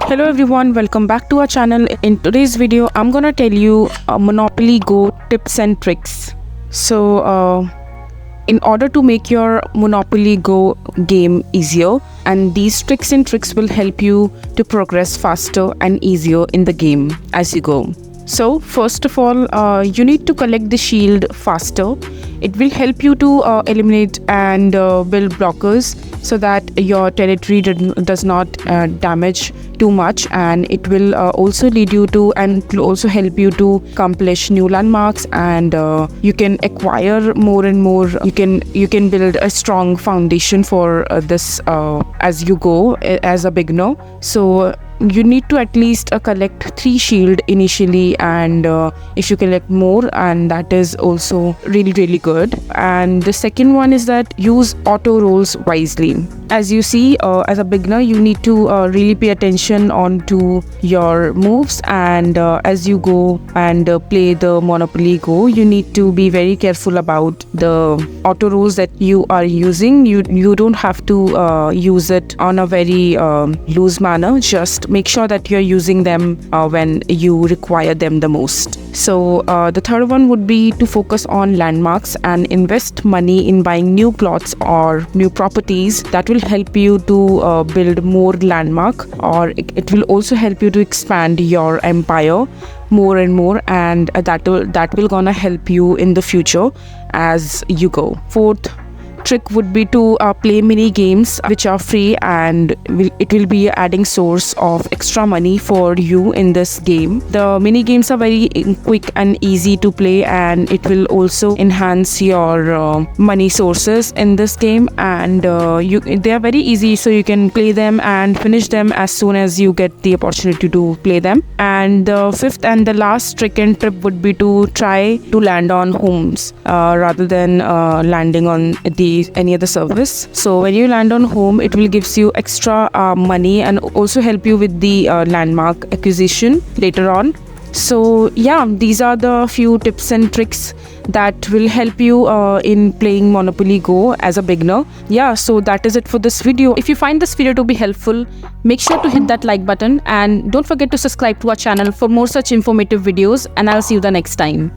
Hello everyone, welcome back to our channel. In today's video, I'm gonna tell you Monopoly Go tips and tricks. In order to make your Monopoly Go game easier, and these tricks and tricks will help you to progress faster and easier in the game as you go. So first of all, you need to collect the shield faster. It will help you to eliminate and build blockers so that your territory does not damage too much, and it will also lead you to, and it will also help you to accomplish new landmarks, and you can acquire more and more. You can build a strong foundation for this as you go as a beginner. So you need to at least collect 3 shield initially, and if you collect more, and that is also really good. And the second one is that use auto rolls wisely. As you see, as a beginner, you need to really pay attention on to your moves, and as you go and play the Monopoly Go, you need to be very careful about the auto rolls that you are using. You don't have to use it on a very loose manner. Just make sure that you're using them when you require them the most. So the third one would be to focus on landmarks and invest money in buying new plots or new properties. That will help you to build more landmark, or it will also help you to expand your empire more and more, and that will gonna help you in the future as you go. Fourth trick would be to play mini games which are free, and it will be adding source of extra money for you in this game. The mini games are very quick and easy to play, and it will also enhance your money sources in this game, and they are very easy, so you can play them and finish them as soon as you get the opportunity to play them. And the fifth and the last trick and tip would be to try to land on homes rather than landing on any other service. So when you land on home, it will gives you extra money and also help you with the landmark acquisition later on. So yeah, these are the few tips and tricks that will help you in playing Monopoly Go as a beginner. Yeah, so that is it for this video. If you find this video to be helpful, make sure to hit that like button, and don't forget to subscribe to our channel for more such informative videos, and I'll see you the next time.